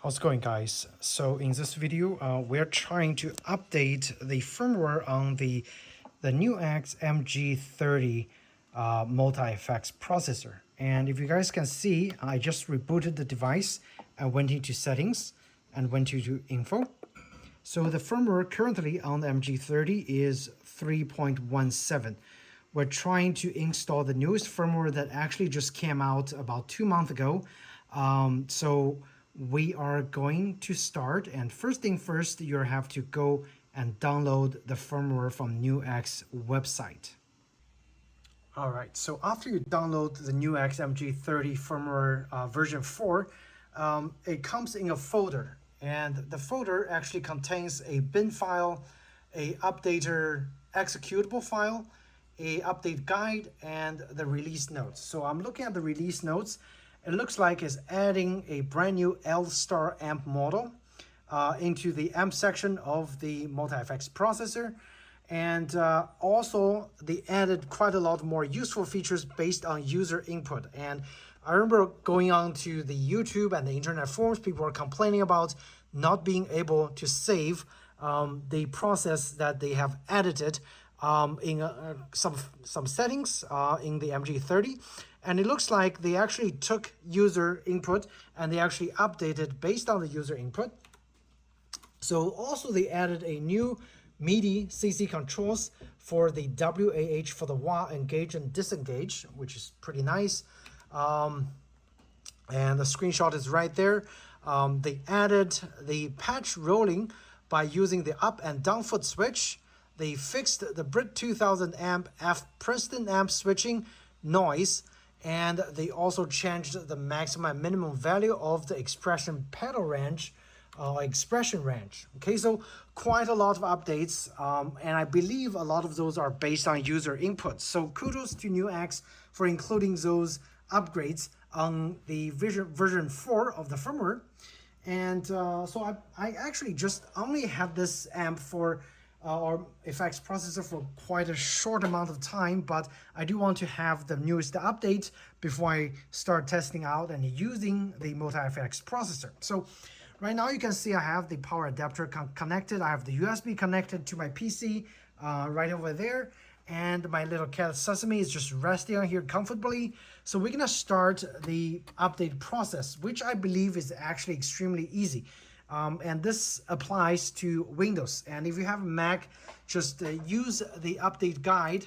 How's it going, guys? So in this video, we're trying to update the firmware on the NuX MG-30 multi-effects processor. And if you guys can see, I just rebooted the device and went into settings and went into info. So the firmware currently on the MG-30 is 3.17. We're trying to install the newest firmware that actually just came out about 2 months ago. So we are going to start, and first thing first, you have to go and download the firmware from NuX website. All right, so after you download the NuX MG-30 firmware version 4, it comes in a folder, and the folder actually contains a bin file, a updater executable file, a update guide, and the release notes. So I'm looking at the release notes. It looks like it's adding a brand new L-star amp model into the amp section of the multi-effects processor. And also they added quite a lot more useful features based on user input. And I remember going on to the YouTube and the internet forums, people were complaining about not being able to save the process that they have edited in some settings in the MG-30. And it looks like they actually took user input and they actually updated based on the user input. So also they added a new MIDI CC controls for the WAH for the wah, engage and disengage, which is pretty nice. And the screenshot is right there. They added the patch rolling by using the up and down foot switch. They fixed the Brit 2000 amp F Princeton amp switching noise, and they also changed the maximum and minimum value of the expression pedal range, expression range. Okay, so quite a lot of updates, and I believe a lot of those are based on user input. So kudos to NuX for including those upgrades on the version 4 of the firmware. And so I actually just only had this amp for or effects processor for quite a short amount of time, but I do want to have the newest update before I start testing out and using the multi-effects processor. So right now you can see I have the power adapter connected. I have the USB connected to my PC right over there, and my little cat Sesame is just resting on here comfortably. So we're gonna start the update process, which I believe is actually extremely easy. And this applies to Windows. And if you have a Mac, just use the update guide.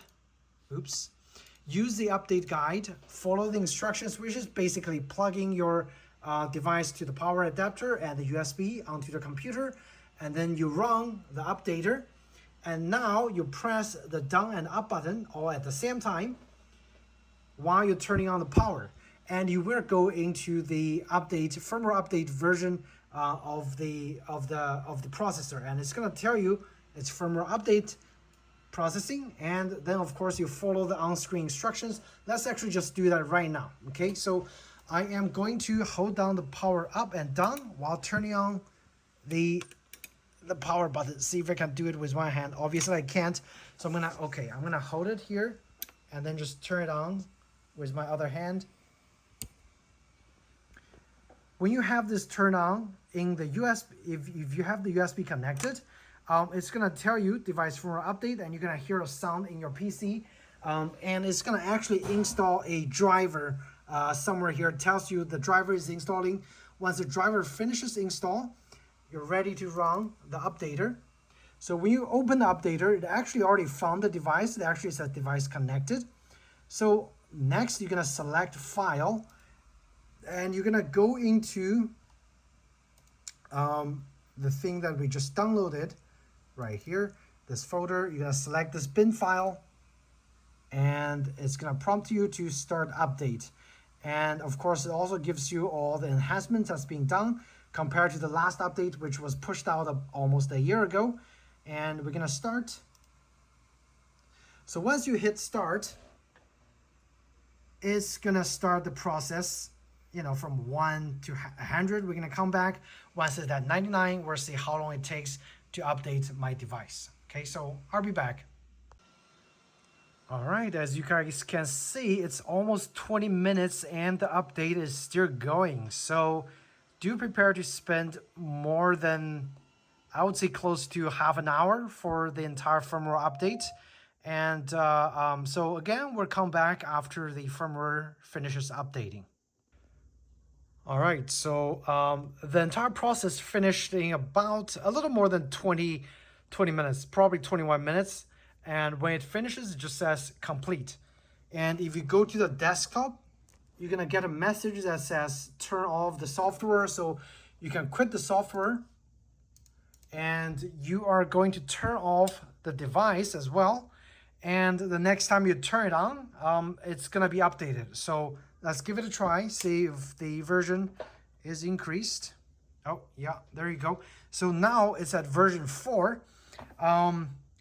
Use the update guide, follow the instructions, which is basically plugging your device to the power adapter and the USB onto the computer, and then you run the updater. And now you press the down and up button all at the same time while you're turning on the power. And you will go into the update, firmware update version of the processor, and it's gonna tell you it's firmware update processing, and then of course you follow the on-screen instructions. Let's actually just do that right now. Okay, so I am going to hold down the power up and down while turning on the power button. See if I can do it with one hand. Obviously I can't, so I'm gonna hold it here and then just turn it on with my other hand. When you have this turn on in the USB, if you have the USB connected, it's gonna tell you device firmware update, and you're gonna hear a sound in your PC, and it's gonna actually install a driver somewhere here. It tells you the driver is installing. Once the driver finishes install, you're ready to run the updater. So when you open the updater, it actually already found the device. It actually says device connected. So next you're gonna select file, and you're gonna go into the thing that we just downloaded right here, this folder. You're gonna select this bin file, and it's gonna prompt you to start update. And of course it also gives you all the enhancements that's being done compared to the last update, which was pushed out almost a year ago. And we're gonna start. So once you hit start, it's gonna start the process, you know, from 1 to 100. We're gonna come back. Once it's at 99, we'll see how long it takes to update my device. Okay, so I'll be back. All right, as you guys can see, it's almost 20 minutes and the update is still going. So do prepare to spend more than, I would say, close to half an hour for the entire firmware update. And so again, we'll come back after the firmware finishes updating. All right, so the entire process finished in about a little more than 20 minutes, probably 21 minutes. And when it finishes, it just says complete. And if you go to the desktop, you're gonna get a message that says turn off the software. So you can quit the software, and you are going to turn off the device as well. And the next time you turn it on, it's gonna be updated. So let's give it a try, see if the version is increased. Oh yeah, there you go. So now it's at version 4.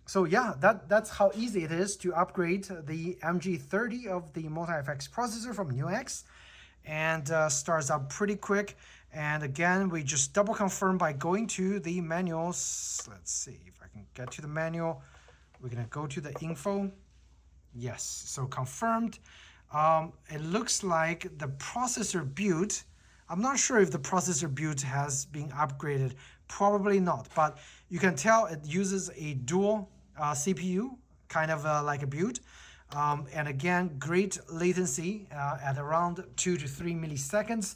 So yeah, that's how easy it is to upgrade the MG-30 of the multi-effects processor from NuX, and starts up pretty quick. And again, we just double confirm by going to the manuals. Let's see if I can get to the manual. We're gonna go to the info. Yes, so confirmed. It looks like the processor build, I'm not sure if the processor build has been upgraded, probably not, but you can tell it uses a dual CPU, kind of like a build. And again, great latency at around 2 to 3 milliseconds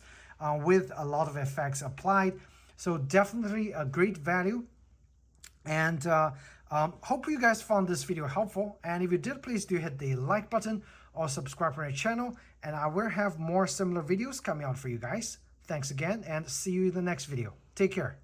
with a lot of effects applied. So definitely a great value. And hope you guys found this video helpful. And if you did, please do hit the like button or subscribe to my channel. And I will have more similar videos coming out for you guys. Thanks again, and see you in the next video. Take care.